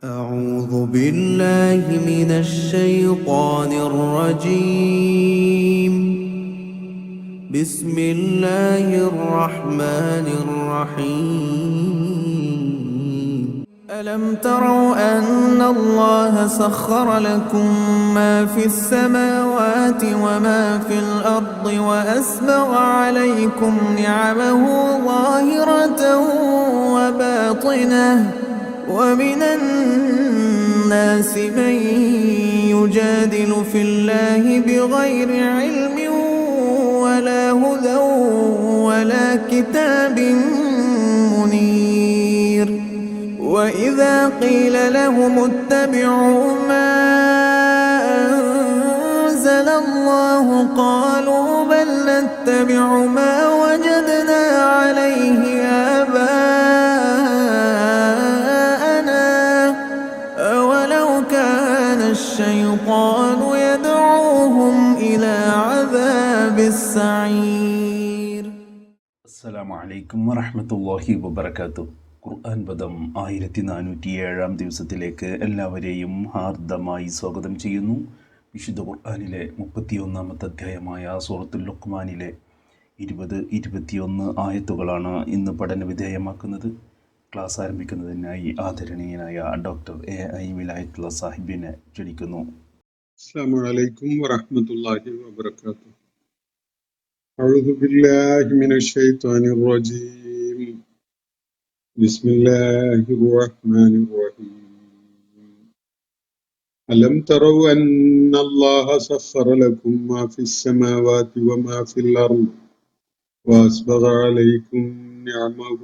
أعوذ بالله من الشيطان الرجيم. بسم الله الرحمن الرحيم. ألم تروا أن الله سخر لكم ما في السماوات وما في الأرض وأسبغ عليكم نعمه ظاهرة وباطنة ومن الناس من يجادل في الله بغير علم ولا هدى ولا كتاب منير. وإذا قيل لهم اتبعوا ما أنزل الله قالوا بل نتبع ما وجدنا عليه آباءنا أولو كان الشيطان يدعوهم إلى عذاب السعير. അസ്സലാമു അലൈക്കും വറഹ്മത്തുള്ളാഹി വബറകാതുഹു. ഖുർആൻ പദം 1407 ദിവസത്തിലേക്ക് എല്ലാവരെയും ഹാർദമായി സ്വാഗതം ചെയ്യുന്നു. വിശുദ്ധ ഖുർആനിലെ 31 അധ്യായമായ സൂറത്തുൽ ലുഖ്മാനിലെ 20-21 ആയത്തുകളാണ് ഇന്ന് പഠന വിധേയമാക്കുന്നത്. ക്ലാസ് ആരംഭിക്കുന്നതിനായി ആദരണീയനായ ഡോക്ടർ AI വിലായത്തുള്ള സാഹിബിനെ ക്ഷണിക്കുന്നു. السلام عليكم ورحمة الله وبركاته. أعوذ بالله من الشيطان الرجيم. بسم الله الرحمن الرحيم. ألم تروا أن الله سخر لكم ما في السماوات وما في الأرض وأسبغ عليكم نعمه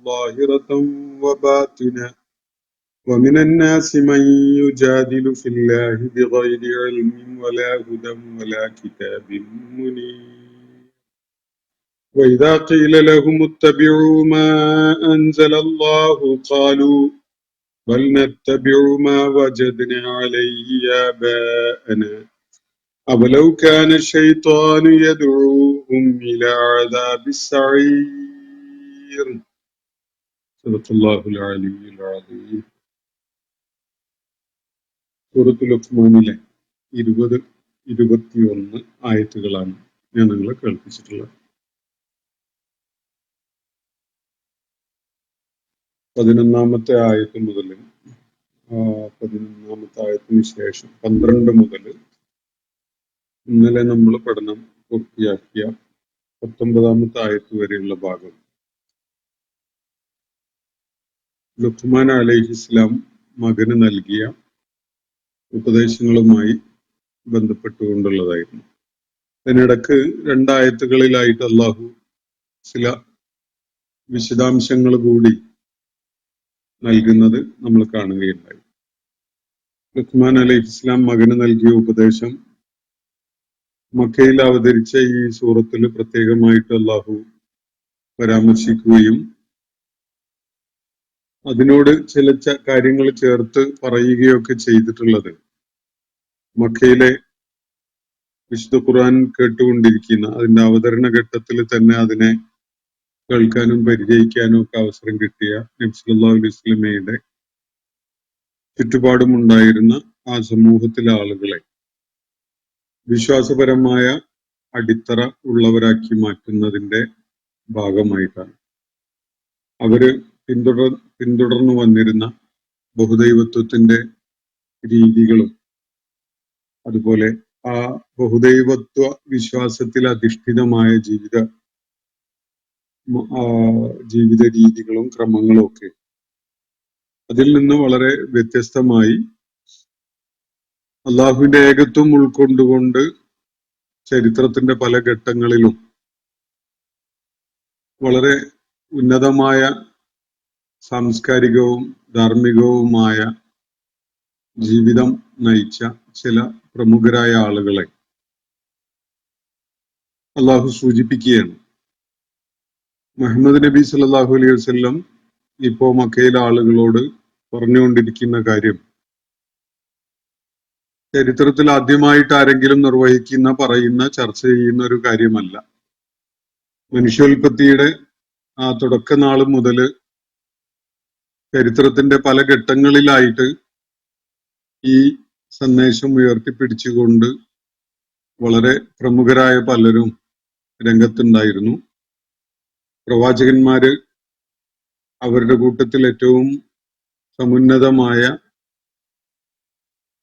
ظاهرة وباطنة ومن الناس من يجادل في الله بغير علم ولا هدى ولا كتاب منير. وإذا قيل لهم اتبعوا ما أنزل الله قالوا بل نتبع ما وجدنا عليه آباءنا أولو كان الشيطان يدعوهم إلى عذاب السعير. صدق الله العلي العظيم. സൂറത്തുൽ ലുഖ്മാനിലെ 20-21 ആയത്തുകളാണ് ഞാൻ നിങ്ങളെ കേൾപ്പിച്ചിട്ടുള്ളത്. 11-ാമത്തെ ആയത്ത് മുതൽ 11-ാമത്തെ ആയത്തിന് ശേഷം 12 മുതൽ ഇന്നലെ നമ്മൾ പഠനം പൂർത്തിയാക്കിയ 19-ാമത്തെ ആയത്ത് വരെയുള്ള ഭാഗം ലുഖ്മാൻ അലൈഹിസ്സലാം മകന് നൽകിയ ഉപദേശങ്ങളുമായി ബന്ധപ്പെട്ടുകൊണ്ടുള്ളതായിരുന്നു. അതിനിടക്ക് 2 ആയത്തുകളിലായിട്ട് അള്ളാഹു ചില വിശദാംശങ്ങൾ കൂടി നൽകുന്നത് നമ്മൾ കാണുകയുണ്ടായി. ലുഖ്മാൻ അലൈഹിസ്സലാം മകന് നൽകിയ ഉപദേശം മക്കയിൽ അവതരിച്ച ഈ സൂറത്തിൽ പ്രത്യേകമായിട്ട് അള്ളാഹു പരാമർശിക്കുകയും അതിനോട് ചില കാര്യങ്ങൾ ചേർത്ത് പറയുകയൊക്കെ ചെയ്തിട്ടുള്ളത് മക്കയിലെ വിശുദ്ധ ഖുർആൻ കേട്ടുകൊണ്ടിരിക്കുന്ന അതിന്റെ അവതരണ ഘട്ടത്തിൽ തന്നെ അതിനെ കേൾക്കാനും പരിചയിക്കാനും ഒക്കെ അവസരം കിട്ടിയ നബി സല്ലല്ലാഹു അലൈഹി വസല്ലമയുടെ ചുറ്റുപാടും ഉണ്ടായിരുന്ന ആ സമൂഹത്തിലെ ആളുകളെ വിശ്വാസപരമായ അടിത്തറ ഉള്ളവരാക്കി മാറ്റുന്നതിന്റെ ഭാഗമായിട്ടാണ്. അവര് പിന്തുടർന്നു വന്നിരുന്ന ബഹുദൈവത്വത്തിന്റെ രീതികളും അതുപോലെ ആ ബഹുദൈവത്വ വിശ്വാസത്തിൽ അധിഷ്ഠിതമായ ജീവിത രീതികളും ക്രമങ്ങളും ഒക്കെ അതിൽ നിന്ന് വളരെ വ്യത്യസ്തമായി അള്ളാഹുവിന്റെ ഏകത്വം ഉൾക്കൊണ്ടുകൊണ്ട് ചരിത്രത്തിന്റെ പല ഘട്ടങ്ങളിലും വളരെ ഉന്നതമായ സാംസ്കാരികവും ധാർമ്മികവുമായ ജീവിതം നയിച്ച ചില പ്രമുഖരായ ആളുകളെ അള്ളാഹു സൂചിപ്പിക്കുകയാണ്. മുഹമ്മദ് നബി സല്ലല്ലാഹു അലൈഹി വസല്ലം ഇപ്പോ മക്കയിലെ ആളുകളോട് പറഞ്ഞുകൊണ്ടിരിക്കുന്ന കാര്യം ചരിത്രത്തിൽ ആദ്യമായിട്ട് ആരെങ്കിലും നിർവഹിക്കുന്ന, പറയുന്ന, ചർച്ച ചെയ്യുന്ന ഒരു കാര്യമല്ല. മനുഷ്യോൽപത്തിയുടെ ആ തുടക്ക നാൾ മുതൽ ചരിത്രത്തിന്റെ പല ഘട്ടങ്ങളിലായിട്ട് ഈ സന്ദേശം ഉയർത്തിപ്പിടിച്ചുകൊണ്ട് വളരെ പ്രമുഖരായ പലരും രംഗത്തുണ്ടായിരുന്നു. പ്രവാചകന്മാര് അവരുടെ കൂട്ടത്തിൽ ഏറ്റവും സമുന്നതമായ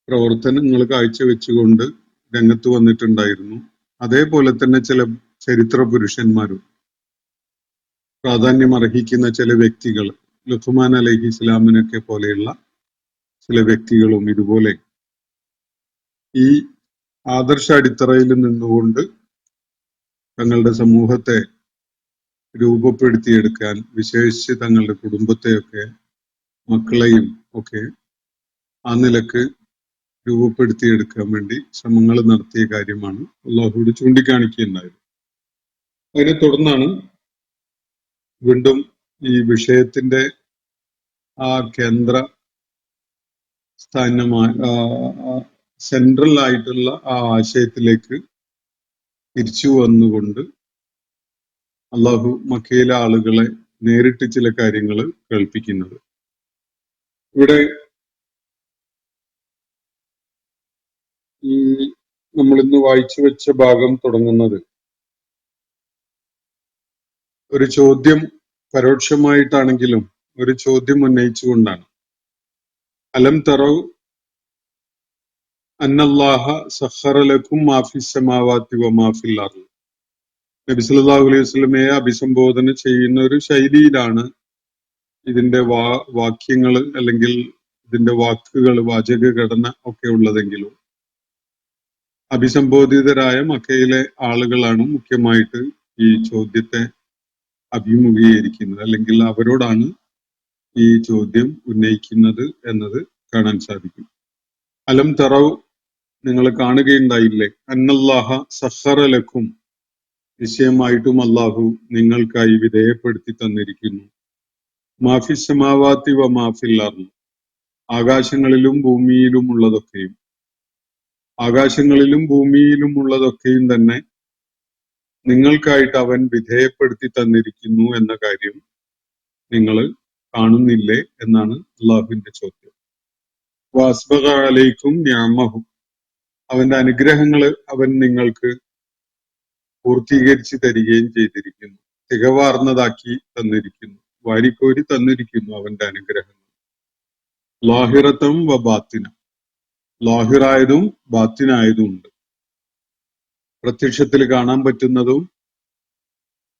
പ്രവർത്തനങ്ങൾ കാഴ്ചവെച്ചുകൊണ്ട് രംഗത്ത് വന്നിട്ടുണ്ടായിരുന്നു. അതേപോലെ തന്നെ ചില ചരിത്ര പുരുഷന്മാരും പ്രാധാന്യം അർഹിക്കുന്ന ചില വ്യക്തികൾ, ലുഖ്മാൻ അലൈഹി ഇസ്ലാമിനൊക്കെ പോലെയുള്ള ചില വ്യക്തികളും ഇതുപോലെ ഈ ആദർശ അടിത്തറയിൽ നിന്നുകൊണ്ട് തങ്ങളുടെ സമൂഹത്തെ രൂപപ്പെടുത്തിയെടുക്കാൻ, വിശേഷിച്ച് തങ്ങളുടെ കുടുംബത്തെയൊക്കെ മക്കളെയും ഒക്കെ ആ നിലക്ക് രൂപപ്പെടുത്തിയെടുക്കാൻ വേണ്ടി ശ്രമങ്ങൾ നടത്തിയ കാര്യമാണ് അള്ളാഹുവോട് ചൂണ്ടിക്കാണിക്കുകയുണ്ടായത്. അതിനെ തുടർന്നാണ് വീണ്ടും ഈ വിഷയത്തിന്റെ ആ കേന്ദ്ര സ്ഥാനമായ സെൻട്രൽ ആയിട്ടുള്ള ആ ആശയത്തിലേക്ക് തിരിച്ചു വന്നുകൊണ്ട് അള്ളാഹു മക്കയിലെ ആളുകളെ നേരിട്ട് ചില കാര്യങ്ങൾ കേൾപ്പിക്കുന്നത്. ഇവിടെ ഈ നമ്മൾ ഇന്ന് വായിച്ചു വെച്ച ഭാഗം തുടങ്ങുന്നത് ഒരു ചോദ്യം, പരോക്ഷമായിട്ടാണെങ്കിലും ഒരു ചോദ്യം ഉന്നയിച്ചുകൊണ്ടാണ്. അലം തറവ് അന്നല്ലാഹ സഖറ ലക്കും മാ ഫിസ് സമാവാതി വമാ ഫിൽ അർള്. നബി സല്ലല്ലാഹു അലൈഹി വസല്ലമയെ അഭിസംബോധന ചെയ്യുന്ന ഒരു ശൈലിയിലാണ് ഇതിന്റെ വാക്യങ്ങൾ അല്ലെങ്കിൽ ഇതിന്റെ വാക്കുകൾ, വാചക ഘടന ഒക്കെ ഉള്ളതെങ്കിലും അഭിസംബോധിതരായ മക്കയിലെ ആളുകളാണ് മുഖ്യമായിട്ട് ഈ ചോദ്യത്തെ അഭിമുഖീകരിക്കുന്നത്, അല്ലെങ്കിൽ അവരോടാണ് ഈ ചോദ്യം ഉന്നയിക്കുന്നത് എന്നത് കാണാൻ സാധിക്കും. അലം തറവ്, നിങ്ങൾ കാണുകയുണ്ടായില്ലേ, അന്നല്ലാഹ സഖറ ലക്കും, നിശ്ചയമായിട്ടും അല്ലാഹു നിങ്ങൾക്കായി വിധേയപ്പെടുത്തി തന്നിരിക്കുന്നു, മാഫിസ് സമാവാതി വ മാഫിൽ അർള്, ആകാശങ്ങളിലും ഭൂമിയിലും ഉള്ളതൊക്കെയും. ആകാശങ്ങളിലും ഭൂമിയിലും ഉള്ളതൊക്കെയും തന്നെ നിങ്ങൾക്കായിട്ട് അവൻ വിധേയപ്പെടുത്തി തന്നിരിക്കുന്നു എന്ന കാര്യം നിങ്ങൾ കാണുന്നില്ലേ എന്നാണ് അള്ളാഹുവിന്റെ ചോദ്യം. വാസ്ബഗ അലൈക്കും നിഅമഹു, അവന്റെ അനുഗ്രഹങ്ങൾ അവൻ നിങ്ങൾക്ക് പൂർത്തീകരിച്ച് തരികയും ചെയ്തിരിക്കുന്നു, തികവാർന്നതാക്കി തന്നിരിക്കുന്നു, വാരിക്കോരി തന്നിരിക്കുന്നു അവന്റെ അനുഗ്രഹങ്ങൾ. ലാഹിറത്തും വ ബാത്തിന, ലാഹിറായതും ബാത്തിനായതും ഉണ്ട്. പ്രത്യക്ഷത്തിൽ കാണാൻ പറ്റുന്നതും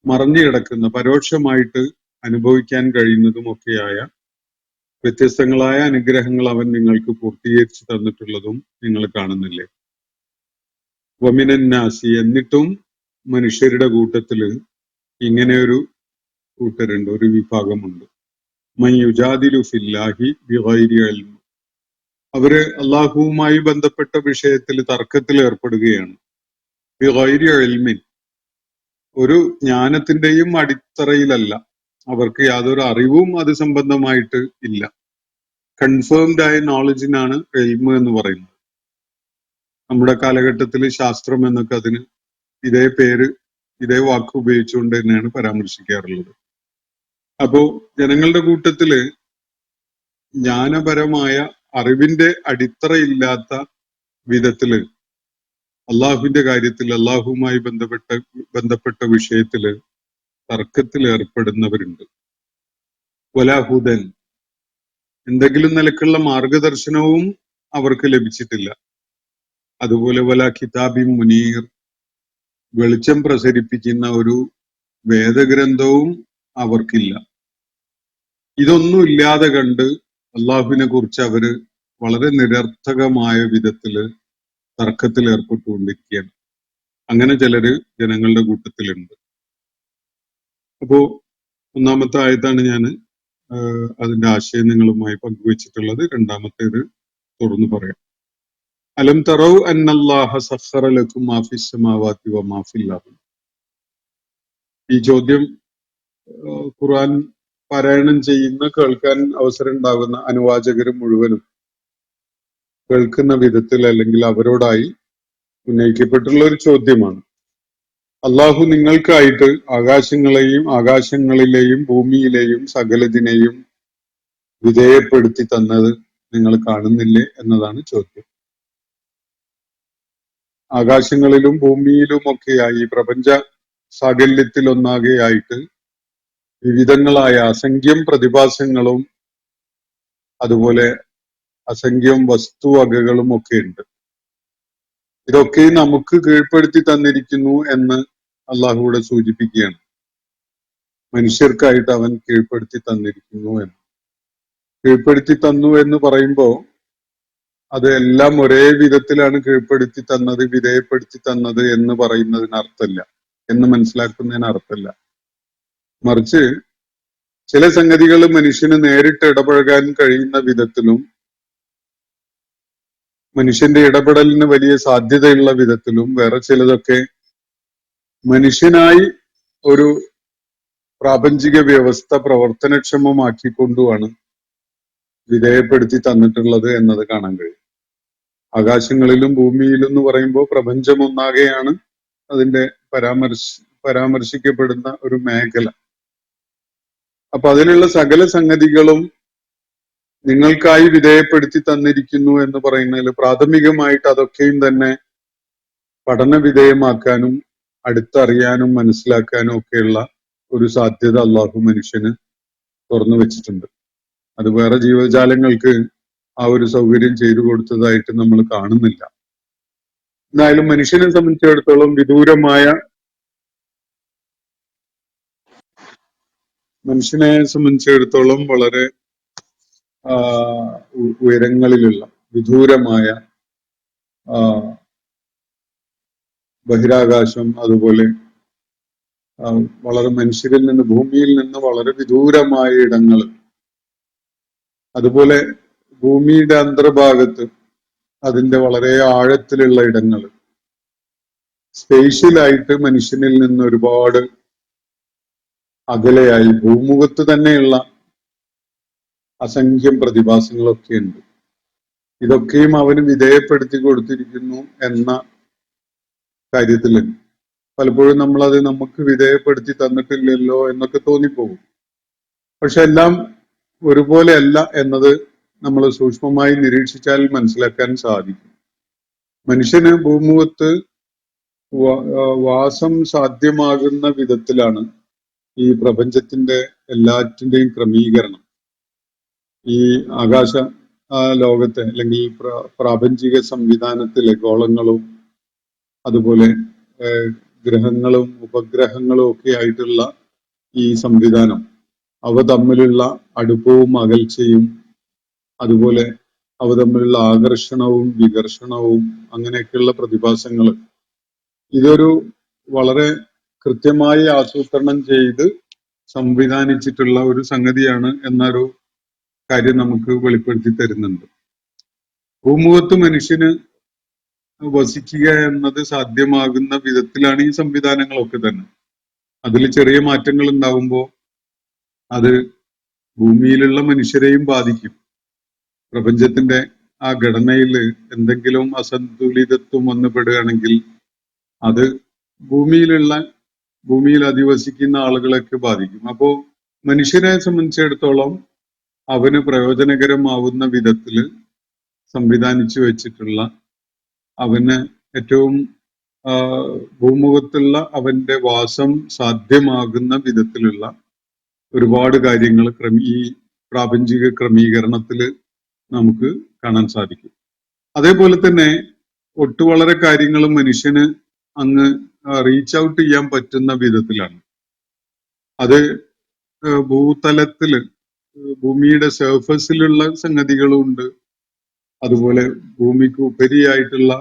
മറഞ്ഞു കിടക്കുന്ന, പരോക്ഷമായിട്ട് അനുഭവിക്കാൻ കഴിയുന്നതുമൊക്കെയായ വ്യത്യസ്തങ്ങളായ അനുഗ്രഹങ്ങൾ അവൻ നിങ്ങൾക്ക് പൂർത്തീകരിച്ച് തന്നിട്ടുള്ളതും നിങ്ങൾ കാണുന്നില്ലേ. വമിനന്നാസി, എന്നിട്ടും മനുഷ്യരുടെ കൂട്ടത്തില് ഇങ്ങനെ ഒരു കൂട്ടരുണ്ട്, ഒരു വിഭാഗമുണ്ട്. മൻ യുജാദിലു ഫില്ലാഹി ബിഗൈരി ഇൽം, അവര് അള്ളാഹുവുമായി ബന്ധപ്പെട്ട വിഷയത്തിൽ തർക്കത്തിൽ ഏർപ്പെടുകയാണ്. ബിഗൈരി ഇൽമിൻ, ഒരു ജ്ഞാനത്തിന്റെയും അടിത്തറയിലല്ല, അവർക്ക് യാതൊരു അറിവും അത് സംബന്ധമായിട്ട് ഇല്ല. കൺഫേംഡ് ആയ നോളജിനാണ് ഇൽമ് എന്ന് പറയുന്നത്. നമ്മുടെ കാലഘട്ടത്തിൽ ശാസ്ത്രം എന്നൊക്കെ അതിന് ഇതേ പേര്, ഇതേ വാക്ക് ഉപയോഗിച്ചുകൊണ്ട് തന്നെയാണ് പരാമർശിക്കാറുള്ളത്. അപ്പോ ജനങ്ങളുടെ കൂട്ടത്തില് ജ്ഞാനപരമായ അറിവിന്റെ അടിത്തറയില്ലാത്ത വിധത്തില് അള്ളാഹുവിന്റെ കാര്യത്തിൽ, അള്ളാഹുവുമായി ബന്ധപ്പെട്ട വിഷയത്തില് തർക്കത്തിൽ ഏർപ്പെടുന്നവരുണ്ട്. വലാഹുദൻ, എന്തെങ്കിലും നിലക്കുള്ള മാർഗദർശനവും അവർക്ക് ലഭിച്ചിട്ടില്ല. അതുപോലെ വല കിതാബിൻ മുനീർ, വെളിച്ചം പ്രസരിപ്പിക്കുന്ന ഒരു വേദഗ്രന്ഥവും അവർക്കില്ല. ഇതൊന്നും ഇല്ലാതെ കണ്ട് അള്ളാഹുവിനെ കുറിച്ച് അവര് വളരെ നിരർത്ഥകമായ വിധത്തില് തർക്കത്തിൽ ഏർപ്പെട്ടുകൊണ്ടിരിക്കുകയാണ്. അങ്ങനെ ചിലര് ജനങ്ങളുടെ കൂട്ടത്തിലുണ്ട്. അപ്പോ ഒന്നാമത്തെ ആയത്താണ് ഞാൻ അതിന്റെ ആശയം നിങ്ങളുമായി പങ്കുവച്ചിട്ടുള്ളത്. രണ്ടാമത്തേത് തുടർന്ന് പറയാം. അലം തറവ് അന്നല്ലാഹ സഖറ ലക്കും മാ ഫിസ് സമാവാതി വ മാ ഫിൽ അർള്. ഈ ചോദ്യം ഖുർആൻ പാരായണം ചെയ്യുന്ന, കേൾക്കാൻ അവസരം ഉണ്ടാകുന്ന അനുവാചകർ മുഴുവനും കേൾക്കുന്ന വിധത്തിൽ, അല്ലെങ്കിൽ അവരോടായി ഉന്നയിക്കപ്പെട്ടുള്ള ഒരു ചോദ്യമാണ്. അള്ളാഹു നിങ്ങൾക്കായിട്ട് ആകാശങ്ങളിലെയും ഭൂമിയിലെയും സകലതിനെയും വിധേയപ്പെടുത്തി തന്നത് നിങ്ങൾ കാണുന്നില്ലേ എന്നതാണ് ചോദ്യം. ആകാശങ്ങളിലും ഭൂമിയിലുമൊക്കെയായി പ്രപഞ്ച സാകല്യത്തിൽ ഒന്നാകെയായിട്ട് വിവിധങ്ങളായ അസംഖ്യം പ്രതിഭാസങ്ങളും അതുപോലെ അസംഖ്യം വസ്തുവകകളും ഒക്കെ ഉണ്ട്. ഇതൊക്കെ നമുക്ക് കീഴ്പ്പെടുത്തി തന്നിരിക്കുന്നു എന്ന് അള്ളാഹുവിടെ സൂചിപ്പിക്കുകയാണ്. മനുഷ്യർക്കായിട്ട് അവൻ കീഴ്പ്പെടുത്തി തന്നിരിക്കുന്നു എന്ന്. കീഴ്പ്പെടുത്തി തന്നു എന്ന് പറയുമ്പോൾ അത് എല്ലാം ഒരേ വിധത്തിലാണ് കീഴ്പ്പെടുത്തി തന്നത്, വിധേയപ്പെടുത്തി തന്നത് എന്ന് പറയുന്നതിന് അർത്ഥമില്ല, എന്ന് മനസ്സിലാക്കുന്നതിന് അർത്ഥമില്ല. മറിച്ച് ചില സംഗതികൾ മനുഷ്യന് നേരിട്ട് ഇടപഴകാൻ കഴിയുന്ന വിധത്തിലും മനുഷ്യന്റെ ഇടപെടലിന് വലിയ സാധ്യതയുള്ള വിധത്തിലും വേറെ ചിലതൊക്കെ മനുഷ്യനായി ഒരു പ്രാപഞ്ചിക വ്യവസ്ഥ പ്രവർത്തനക്ഷമമാക്കിക്കൊണ്ടുമാണ് വിധേയപ്പെടുത്തി തന്നിട്ടുള്ളത് എന്നത് കാണാൻ കഴിയും. ആകാശങ്ങളിലും ഭൂമിയിലും എന്ന് പറയുമ്പോൾ പ്രപഞ്ചം ഒന്നാകെയാണ് അതിന്റെ പരാമർശിക്കപ്പെടുന്ന ഒരു മേഖല. അപ്പൊ അതിലുള്ള സകല സംഗതികളും നിങ്ങൾക്കായി വിധേയപ്പെടുത്തി തന്നിരിക്കുന്നു എന്ന് പറയുന്നതിൽ പ്രാഥമികമായിട്ട് അതൊക്കെയും തന്നെ പഠന വിധേയമാക്കാനും അടുത്തറിയാനും മനസ്സിലാക്കാനും ഒക്കെയുള്ള ഒരു സാധ്യത അള്ളാഹു മനുഷ്യന് തുറന്നു വെച്ചിട്ടുണ്ട്. അത് വേറെ ജീവജാലങ്ങൾക്ക് ആ ഒരു സൗകര്യം ചെയ്തു കൊടുത്തതായിട്ട് നമ്മൾ കാണുന്നില്ല. എന്തായാലും മനുഷ്യനെ സംബന്ധിച്ചിടത്തോളം വളരെ ഉയരങ്ങളിലുള്ള വിദൂരമായ ബഹിരാകാശം, അതുപോലെ വളരെ മനുഷ്യരിൽ നിന്ന് ഭൂമിയിൽ നിന്ന് വളരെ വിദൂരമായ ഇടങ്ങൾ, അതുപോലെ ഭൂമിയുടെ അന്തർഭാഗത്ത് അതിന്റെ വളരെ ആഴത്തിലുള്ള ഇടങ്ങൾ, സ്പേഷ്യലായിട്ട് മനുഷ്യനിൽ നിന്ന് ഒരുപാട് അകലെയായി ഭൂമുഖത്ത് തന്നെയുള്ള അസംഖ്യം പ്രതിഭാസങ്ങളൊക്കെ ഉണ്ട്. ഇതൊക്കെയും അവന് വിധേയപ്പെടുത്തി കൊടുത്തിരിക്കുന്നു എന്ന കാര്യത്തിൽ പലപ്പോഴും നമ്മളത് നമുക്ക് വിധേയപ്പെടുത്തി തന്നിട്ടില്ലല്ലോ എന്നൊക്കെ തോന്നിപ്പോകും. പക്ഷെ എല്ലാം ഒരുപോലെ അല്ല എന്നത് നമ്മൾ സൂക്ഷ്മമായി നിരീക്ഷിച്ചാൽ മനസ്സിലാക്കാൻ സാധിക്കും. മനുഷ്യന് ഭൂമുഖത്ത് വാസം സാധ്യമാകുന്ന വിധത്തിലാണ് ഈ പ്രപഞ്ചത്തിന്റെ എല്ലാറ്റിന്റെയും ക്രമീകരണം. ഈ ആകാശ ലോകത്തെ അല്ലെങ്കിൽ പ്രാപഞ്ചിക സംവിധാനത്തിലെ ഗോളങ്ങളും അതുപോലെ ഗ്രഹങ്ങളും ഉപഗ്രഹങ്ങളും ഒക്കെ ആയിട്ടുള്ള ഈ സംവിധാനം, അവ തമ്മിലുള്ള അടുപ്പവും അകൽച്ചയും, അതുപോലെ അവ തമ്മിലുള്ള ആകർഷണവും വികർഷണവും, അങ്ങനെയൊക്കെയുള്ള പ്രതിഭാസങ്ങൾ, ഇതൊരു വളരെ കൃത്യമായി ആസൂത്രണം ചെയ്ത് സംവിധാനിച്ചിട്ടുള്ള ഒരു സംഗതിയാണ് എന്നൊരു കാര്യം നമുക്ക് വെളിപ്പെടുത്തി തരുന്നുണ്ട്. ഭൂമുഖത്ത് മനുഷ്യന് വസിക്കുക എന്നത് സാധ്യമാകുന്ന വിധത്തിലാണ് ഈ സംവിധാനങ്ങളൊക്കെ തന്നെ. അതിൽ ചെറിയ മാറ്റങ്ങൾ ഉണ്ടാവുമ്പോൾ അത് ഭൂമിയിലുള്ള മനുഷ്യരെയും ബാധിക്കും. പ്രപഞ്ചത്തിന്റെ ആ ഘടനയിൽ എന്തെങ്കിലും അസന്തുലിതത്വം വന്നുപെടുകയാണെങ്കിൽ അത് ഭൂമിയിൽ അധിവസിക്കുന്ന ആളുകളൊക്കെ ബാധിക്കും. അപ്പോ മനുഷ്യനെ സംബന്ധിച്ചിടത്തോളം അവന് പ്രയോജനകരമാവുന്ന വിധത്തിൽ സംവിധാനിച്ചു വെച്ചിട്ടുള്ള, അവന് ഏറ്റവും ഭൂമുഖത്തുള്ള അവന്റെ വാസം സാധ്യമാകുന്ന വിധത്തിലുള്ള ഒരുപാട് കാര്യങ്ങൾ ഈ പ്രാപഞ്ചിക ക്രമീകരണത്തിൽ നമുക്ക് കാണാൻ സാധിക്കും. അതേപോലെ തന്നെ വളരെ കാര്യങ്ങളും മനുഷ്യന് അങ്ങ് റീച്ച് ഔട്ട് ചെയ്യാൻ പറ്റുന്ന വിധത്തിലാണ്. അത് ഭൂതലത്തില് ഭൂമിയുടെ സർഫസിലുള്ള സംഗതികളും ഉണ്ട്, അതുപോലെ ഭൂമിക്ക് ഉപരിയായിട്ടുള്ള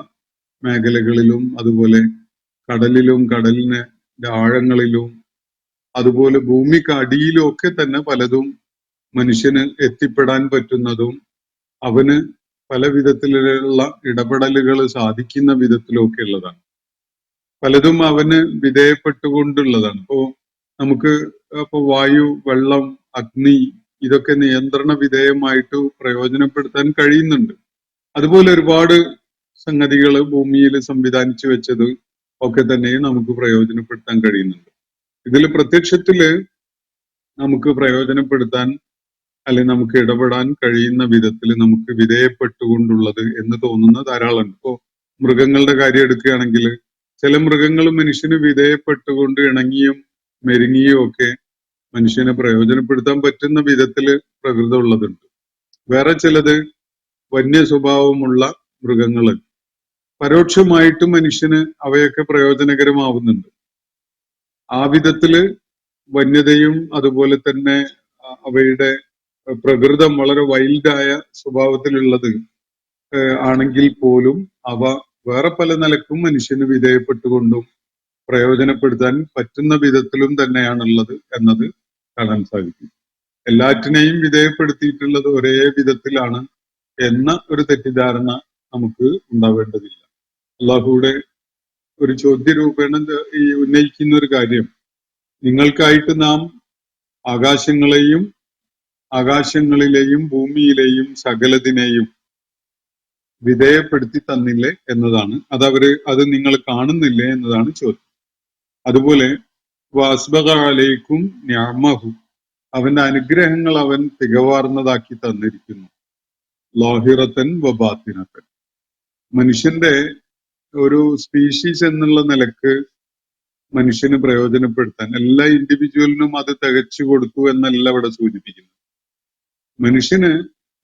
മേഖലകളിലും, അതുപോലെ കടലിലും കടലിന്റെ ആഴങ്ങളിലും, അതുപോലെ ഭൂമിക്ക് അടിയിലും ഒക്കെ തന്നെ പലതും മനുഷ്യന് എത്തിപ്പെടാൻ പറ്റുന്നതും അവന് പല വിധത്തിലുള്ള ഇടപെടലുകൾ സാധിക്കുന്ന വിധത്തിലൊക്കെ ഉള്ളതാണ്. പലതും അവന് വിധേയപ്പെട്ടുകൊണ്ടുള്ളതാണ്. നമുക്ക് വായു, വെള്ളം, അഗ്നി, ഇതൊക്കെ നിയന്ത്രണ വിധേയമായിട്ട് പ്രയോജനപ്പെടുത്താൻ കഴിയുന്നുണ്ട്. അതുപോലെ ഒരുപാട് സംഗതികൾ ഭൂമിയിൽ സംവിധാനിച്ചു വെച്ചത് ഒക്കെ തന്നെ നമുക്ക് പ്രയോജനപ്പെടുത്താൻ കഴിയുന്നുണ്ട്. ഇതിൽ പ്രത്യക്ഷത്തില് നമുക്ക് പ്രയോജനപ്പെടുത്താൻ അല്ലെങ്കിൽ നമുക്ക് ഇടപെടാൻ കഴിയുന്ന വിധത്തിൽ നമുക്ക് വിധേയപ്പെട്ടുകൊണ്ടുള്ളത് എന്ന് തോന്നുന്ന ധാരാളം. ഇപ്പോ മൃഗങ്ങളുടെ കാര്യം എടുക്കുകയാണെങ്കിൽ ചില മൃഗങ്ങൾ മനുഷ്യന് വിധേയപ്പെട്ടുകൊണ്ട് ഇണങ്ങിയും മെരുങ്ങിയും ഒക്കെ മനുഷ്യനെ പ്രയോജനപ്പെടുത്താൻ പറ്റുന്ന വിധത്തിൽ പ്രകൃതം ഉള്ളതുണ്ട്. വേറെ ചിലത് വന്യ സ്വഭാവമുള്ള മൃഗങ്ങൾ പരോക്ഷമായിട്ട് മനുഷ്യന് അവയൊക്കെ പ്രയോജനകരമാവുന്നുണ്ട്. ആ വിധത്തില് വന്യതയും അതുപോലെ തന്നെ അവയുടെ പ്രകൃതം വളരെ വൈൽഡായ സ്വഭാവത്തിലുള്ളത് ആണെങ്കിൽ പോലും അവ വേറെ പല നിലക്കും മനുഷ്യന് വിധേയപ്പെട്ടുകൊണ്ടും പ്രയോജനപ്പെടുത്താൻ പറ്റുന്ന വിധത്തിലും തന്നെയാണുള്ളത് എന്നത് കാണാൻ സാധിക്കും. എല്ലാറ്റിനെയും വിധേയപ്പെടുത്തിയിട്ടുള്ളത് ഒരേ വിധത്തിലാണ് എന്ന ഒരു തെറ്റിദ്ധാരണ നമുക്ക് ഉണ്ടാവേണ്ടതില്ല. അള്ളാഹുവിടെ ഒരു ചോദ്യരൂപേണ ഈ ഉന്നയിക്കുന്ന ഒരു കാര്യം, നിങ്ങൾക്കായിട്ട് നാം ആകാശങ്ങളെയും ആകാശങ്ങളിലെയും ഭൂമിയിലെയും സകലതിനെയും വിധേയപ്പെടുത്തി തന്നില്ലേ എന്നതാണ്. അത് നിങ്ങൾ കാണുന്നില്ലേ എന്നതാണ് ചോദ്യം. അതുപോലെ വസ്ബഗ അലൈക്കും നിഅമഹു, അവന്റെ അനുഗ്രഹങ്ങൾ അവൻ തികവാർന്നതാക്കി തന്നിരിക്കുന്നു. ലാഹിറത്തൻ വബാത്തിനത്തൻ, മനുഷ്യന്റെ ഒരു സ്പീഷീസ് എന്നുള്ള നിലക്ക് മനുഷ്യന് പ്രയോജനപ്പെടുത്താൻ എല്ലാ ഇൻഡിവിജ്വലിനും അത് തികച്ചു കൊടുത്തു എന്നല്ല ഇവിടെ സൂചിപ്പിക്കുന്നത്. മനുഷ്യന്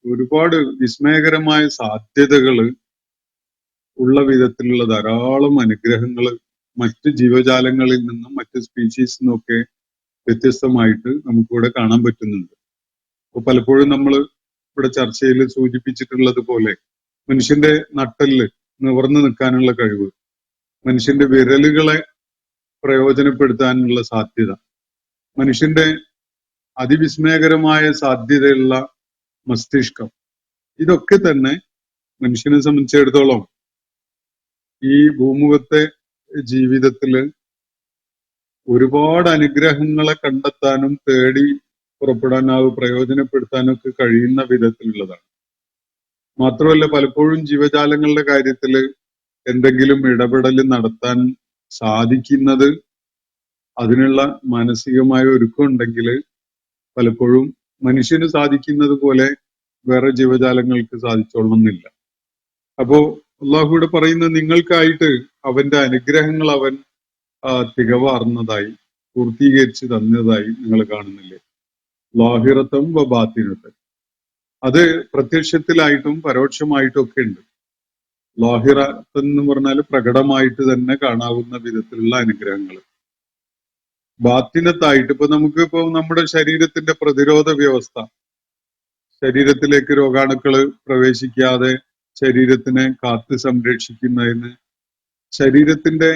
ഒരുപാട് വിസ്മയകരമായ സാധ്യതകൾ ഉള്ള വിധത്തിലുള്ള ധാരാളം അനുഗ്രഹങ്ങൾ മറ്റ് ജീവജാലങ്ങളിൽ നിന്നും മറ്റ് സ്പീഷീസിൽ നിന്നൊക്കെ വ്യത്യസ്തമായിട്ട് നമുക്കിവിടെ കാണാൻ പറ്റുന്നുണ്ട്. അപ്പൊ പലപ്പോഴും നമ്മൾ ഇവിടെ ചർച്ചയിൽ സൂചിപ്പിച്ചിട്ടുള്ളത് പോലെ മനുഷ്യന്റെ നട്ടെല്ല് നിവർന്നു നിൽക്കാനുള്ള കഴിവ്, മനുഷ്യന്റെ വിരലുകളെ പ്രയോജനപ്പെടുത്താനുള്ള സാധ്യത, മനുഷ്യന്റെ അതിവിസ്മയകരമായ സാധ്യതയുള്ള മസ്തിഷ്കം, ഇതൊക്കെ തന്നെ മനുഷ്യനെ സംബന്ധിച്ചിടത്തോളം ഈ ഭൂമുഖത്തെ ജീവിതത്തില് ഒരുപാട് അനുഗ്രഹങ്ങളെ കണ്ടെത്താനും തേടി പുറപ്പെടാനാവും പ്രയോജനപ്പെടുത്താനും ഒക്കെ കഴിയുന്ന വിധത്തിലുള്ളതാണ്. മാത്രമല്ല പലപ്പോഴും ജീവജാലങ്ങളുടെ കാര്യത്തിൽ എന്തെങ്കിലും ഇടപെടൽ നടത്താൻ സാധിക്കുന്നത് അതിനുള്ള മാനസികമായ ഒരുക്കം ഉണ്ടെങ്കിൽ പലപ്പോഴും മനുഷ്യന് സാധിക്കുന്നത് പോലെ വേറെ ജീവജാലങ്ങൾക്ക് സാധിച്ചോളണമെന്നില്ല. അപ്പോ അള്ളാഹുവിടെ പറയുന്നത്, നിങ്ങൾക്കായിട്ട് അവന്റെ അനുഗ്രഹങ്ങൾ അവൻ തികവാർന്നതായി പൂർത്തീകരിച്ച് തന്നതായി നിങ്ങൾ കാണുന്നില്ലേ. ലാഹിറത്തും വബാത്തിനത്തും, അത് പ്രത്യക്ഷത്തിലായിട്ടും പരോക്ഷമായിട്ടും ഒക്കെ ഉണ്ട്. ലാഹിറത്ത് എന്ന് പറഞ്ഞാൽ പ്രകടമായിട്ട് തന്നെ കാണാവുന്ന വിധത്തിലുള്ള അനുഗ്രഹങ്ങൾ. ബാത്തിനത്തായിട്ട് ഇപ്പൊ നമ്മുടെ ശരീരത്തിന്റെ പ്രതിരോധ വ്യവസ്ഥ, ശരീരത്തിലേക്ക് രോഗാണുക്കള് പ്രവേശിക്കാതെ ശരീരത്തിനെ കാത്തു സംരക്ഷിക്കുന്നതിന് ശരീരത്തിന്റെ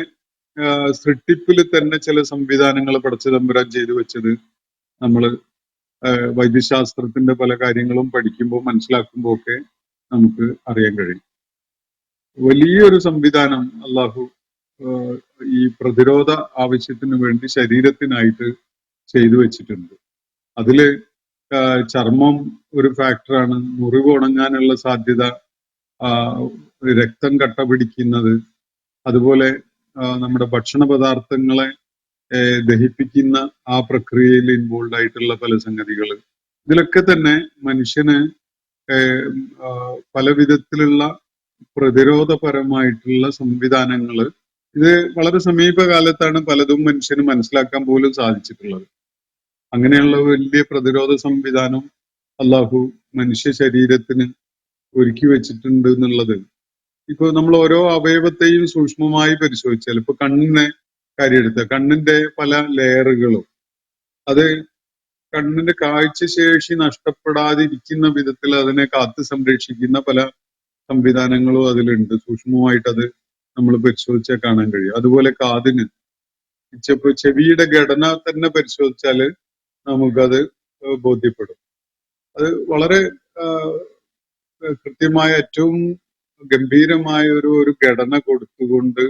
സൃഷ്ടിപ്പിൽ തന്നെ ചില സംവിധാനങ്ങൾ പടച്ച തമ്പുരാൻ ചെയ്തു വെച്ചത് നമ്മൾ വൈദ്യശാസ്ത്രത്തിന്റെ പല കാര്യങ്ങളും പഠിക്കുമ്പോൾ മനസ്സിലാക്കുമ്പോൾ ഒക്കെ നമുക്ക് അറിയാൻ കഴിയും. വലിയൊരു സംവിധാനം അള്ളാഹു ഈ പ്രതിരോധ ആവശ്യത്തിന് വേണ്ടി ശരീരത്തിനായിട്ട് ചെയ്തു വെച്ചിട്ടുണ്ട്. അതില് ചർമ്മം ഒരു ഫാക്ടറാണ്, മുറിവ് ഉണങ്ങാനുള്ള സാധ്യത, രക്തം കട്ട പിടിക്കുന്നത്, അതുപോലെ നമ്മുടെ ഭക്ഷണ പദാർത്ഥങ്ങളെ ദഹിപ്പിക്കുന്ന ആ പ്രക്രിയയിൽ ഇൻവോൾവ് ആയിട്ടുള്ള പല സംഗതികൾ, ഇതിലൊക്കെ തന്നെ മനുഷ്യന് പല വിധത്തിലുള്ള പ്രതിരോധപരമായിട്ടുള്ള സംവിധാനങ്ങൾ, ഇത് വളരെ സമീപകാലത്താണ് പലതും മനുഷ്യന് മനസ്സിലാക്കാൻ പോലും സാധിച്ചിട്ടുള്ളത്. അങ്ങനെയുള്ള വലിയ പ്രതിരോധ സംവിധാനം അള്ളാഹു മനുഷ്യ ശരീരത്തിന് ഒരുക്കി വെച്ചിട്ടുണ്ട് എന്നുള്ളത് ഇപ്പൊ നമ്മൾ ഓരോ അവയവത്തെയും സൂക്ഷ്മമായി പരിശോധിച്ചാൽ, ഇപ്പൊ കണ്ണിനെ കാര്യമെടുത്ത കണ്ണിന്റെ പല ലെയറുകളും, അത് കണ്ണിന്റെ കാഴ്ചശേഷി നഷ്ടപ്പെടാതിരിക്കുന്ന വിധത്തിൽ അതിനെ കാത്തു സംരക്ഷിക്കുന്ന പല സംവിധാനങ്ങളും അതിലുണ്ട്. സൂക്ഷ്മമായിട്ട് അത് നമ്മൾ പരിശോധിച്ചാൽ കാണാൻ കഴിയും. അതുപോലെ കാതിന് ചെവിയുടെ ഘടന തന്നെ പരിശോധിച്ചാല് നമുക്കത് ബോധ്യപ്പെടും. അത് വളരെ കൃത്യമായ ഏറ്റവും ഗംഭീരമായ ഒരു ഘടന കൊടുത്തുകൊണ്ട്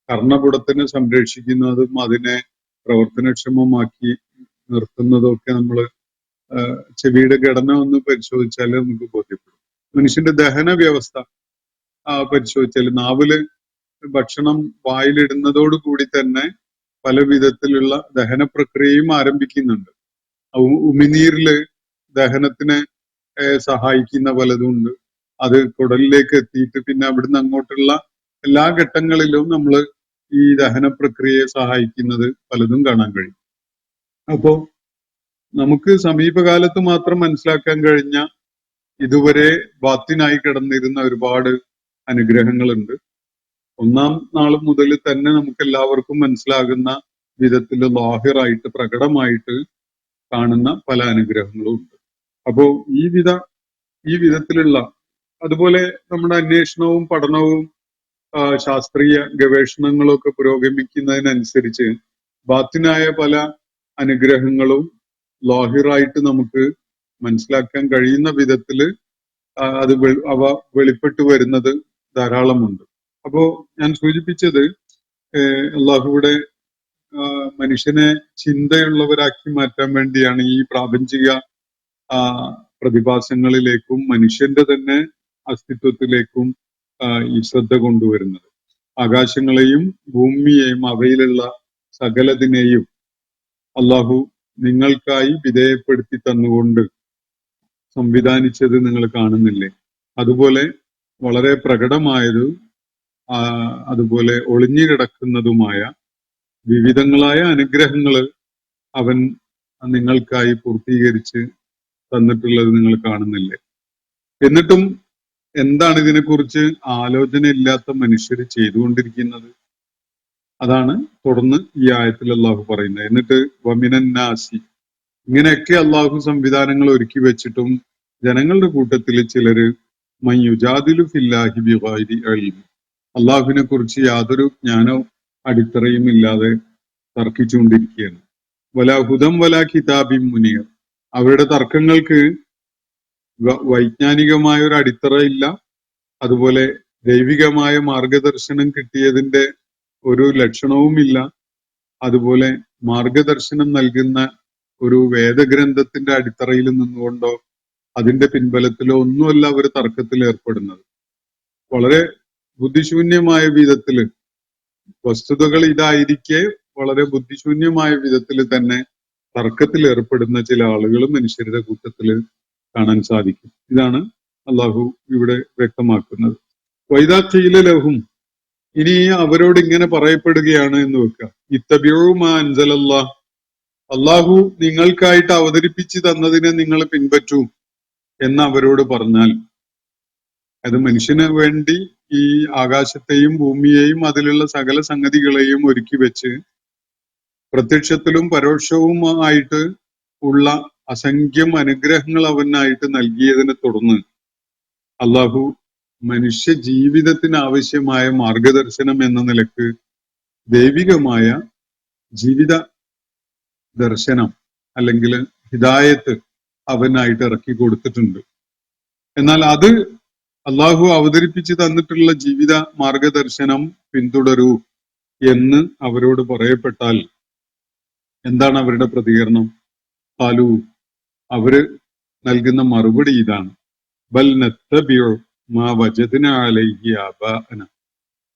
കർണപുടത്തിനെ സംരക്ഷിക്കുന്നതും അതിനെ പ്രവർത്തനക്ഷമമാക്കി നിർത്തുന്നതും ഒക്കെ നമ്മൾ ചെവിയുടെ ഘടന ഒന്ന് പരിശോധിച്ചാൽ നമുക്ക് ബോധ്യപ്പെടും. മനുഷ്യന്റെ ദഹന വ്യവസ്ഥ പരിശോധിച്ചാൽ നാവില് ഭക്ഷണം വായിലിടുന്നതോടു കൂടി തന്നെ പല വിധത്തിലുള്ള ദഹന പ്രക്രിയയും ആരംഭിക്കുന്നുണ്ട്. ഉമിനീരില് ദഹനത്തിനെ സഹായിക്കുന്ന പലതും ഉണ്ട്. അത് കുടലിലേക്ക് എത്തിയിട്ട് പിന്നെ അവിടുന്ന് അങ്ങോട്ടുള്ള എല്ലാ ഘട്ടങ്ങളിലും നമ്മൾ ഈ ദഹന പ്രക്രിയയെ സഹായിക്കുന്നത് പലതും കാണാൻ കഴിയും. അപ്പോ നമുക്ക് സമീപകാലത്ത് മാത്രം മനസ്സിലാക്കാൻ കഴിഞ്ഞ ഇതുവരെ ബാത്തിനായി കിടന്നിരുന്ന ഒരുപാട് അനുഗ്രഹങ്ങളുണ്ട്. ഒന്നാം നാൾ മുതൽ തന്നെ നമുക്ക് എല്ലാവർക്കും മനസ്സിലാകുന്ന വിധത്തിൽ ലാഹിറായിട്ട് പ്രകടമായിട്ട് കാണുന്ന പല അനുഗ്രഹങ്ങളും ഉണ്ട്. അപ്പോ ഈ വിധത്തിലുള്ള അതുപോലെ നമ്മുടെ അന്വേഷണവും പഠനവും ശാസ്ത്രീയ ഗവേഷണങ്ങളും ഒക്കെ പുരോഗമിക്കുന്നതിനനുസരിച്ച് ബാത്തിനായ പല അനുഗ്രഹങ്ങളും ലാഹിറായിട്ട് നമുക്ക് മനസ്സിലാക്കാൻ കഴിയുന്ന വിധത്തില് അവ വെളിപ്പെട്ടു വരുന്നത് ധാരാളമുണ്ട്. അപ്പോ ഞാൻ സൂചിപ്പിച്ചത് അള്ളാഹുവിടെ മനുഷ്യനെ ചിന്തയുള്ളവരാക്കി മാറ്റാൻ വേണ്ടിയാണ് ഈ പ്രാപഞ്ചിക പ്രതിഭാസങ്ങളിലേക്കും മനുഷ്യന്റെ തന്നെ അസ്തിത്വത്തിലേക്കും ഈ ശ്രദ്ധ കൊണ്ടുവരുന്നത്. ആകാശങ്ങളെയും ഭൂമിയെയും അവയിലുള്ള സകലതിനെയും അള്ളാഹു നിങ്ങൾക്കായി വിധേയപ്പെടുത്തി തന്നുകൊണ്ട് സംവിധാനിച്ചത് നിങ്ങൾ കാണുന്നില്ലേ? അതുപോലെ വളരെ പ്രകടമായത് അതുപോലെ ഒളിഞ്ഞു കിടക്കുന്നതുമായ വിവിധങ്ങളായ അനുഗ്രഹങ്ങൾ അവൻ നിങ്ങൾക്കായി പൂർത്തീകരിച്ച് തന്നിട്ടുള്ളത് നിങ്ങൾ കാണുന്നില്ലേ? എന്നിട്ടും എന്താണ് ഇതിനെക്കുറിച്ച് ആലോചന ഇല്ലാത്ത മനുഷ്യർ ചെയ്തുകൊണ്ടിരിക്കുന്നത്? അതാണ് തുടർന്ന് ഈ ആയത്തിൽ അള്ളാഹു പറയുന്നത്. എന്നിട്ട് വമിനന്നാസി, ഇങ്ങനെയൊക്കെ അള്ളാഹു സംവിധാനങ്ങൾ ഒരുക്കി വെച്ചിട്ടും ജനങ്ങളുടെ കൂട്ടത്തിൽ ചിലര് മയ്യുജാദിലു ഫില്ലാഹി ബിഗൈരി ഇൽമി, അള്ളാഹുവിനെ കുറിച്ച് യാതൊരു ജ്ഞാനവും അടിത്തറയും ഇല്ലാതെ തർക്കിച്ചുകൊണ്ടിരിക്കുകയാണ്. വലാ ഹുദം വലാ കിതാബിൻ മുനീർ, അവരുടെ തർക്കങ്ങൾക്ക് വൈജ്ഞാനികമായ ഒരു അടിത്തറ ഇല്ല, അതുപോലെ ദൈവികമായ മാർഗദർശനം കിട്ടിയതിന്റെ ഒരു ലക്ഷണവുമില്ല, അതുപോലെ മാർഗദർശനം നൽകുന്ന ഒരു വേദഗ്രന്ഥത്തിന്റെ അടിത്തറയിൽ നിന്നുകൊണ്ടോ അതിന്റെ പിൻബലത്തിലോ ഒന്നുമല്ല അവർ തർക്കത്തിൽ ഏർപ്പെടുന്നത്. വളരെ ബുദ്ധിശൂന്യമായ വിധത്തില്, വസ്തുതകൾ ഇതായിരിക്കെ വളരെ ബുദ്ധിശൂന്യമായ വിധത്തിൽ തന്നെ തർക്കത്തിൽ ഏർപ്പെടുന്ന ചില ആളുകൾ മനുഷ്യരുടെ കൂട്ടത്തിൽ കാണാൻ സാധിക്കും. ഇതാണ് അള്ളാഹു ഇവിടെ വ്യക്തമാക്കുന്നത്. വൈദാ ഖീല ലഹും, ഇനി അവരോട് ഇങ്ങനെ പറയപ്പെടുകയാണ് എന്ന് വെക്കുക, ഇത്തബിഉ മാ അൻസലല്ലാഹ്, അള്ളാഹു നിങ്ങൾക്കായിട്ട് അവതരിപ്പിച്ചു തന്നതിനെ നിങ്ങൾ പിൻപറ്റൂ എന്ന് അവരോട് പറഞ്ഞാൽ, അത് മനുഷ്യന് വേണ്ടി ഈ ആകാശത്തെയും ഭൂമിയെയും അതിലുള്ള സകല സംഗതികളെയും ഒരുക്കി വെച്ച് പ്രത്യക്ഷത്തിലും പരോക്ഷവുമായിട്ട് ഉള്ള അസംഖ്യം അനുഗ്രഹങ്ങൾ അവനായിട്ട് നൽകിയതിനെ തുടർന്ന് അള്ളാഹു മനുഷ്യ ജീവിതത്തിന് ആവശ്യമായ മാർഗദർശനം എന്ന നിലക്ക് ദൈവികമായ ജീവിത ദർശനം അല്ലെങ്കിൽ ഹിദായത്ത് അവനായിട്ട് ഇറക്കി കൊടുത്തിട്ടുണ്ട്. എന്നാൽ അത് അള്ളാഹു അവതരിപ്പിച്ച് തന്നിട്ടുള്ള ജീവിത മാർഗദർശനം പിന്തുടരൂ എന്ന് അവരോട് പറയപ്പെട്ടാൽ എന്താണ് അവരുടെ പ്രതികരണം? ഖാലു, അവര് നൽകുന്ന മറുപടി ഇതാണ്, ബൽ നത്തബിഉ മാ വജദ്നാ അലൈഹി ആബാഅന,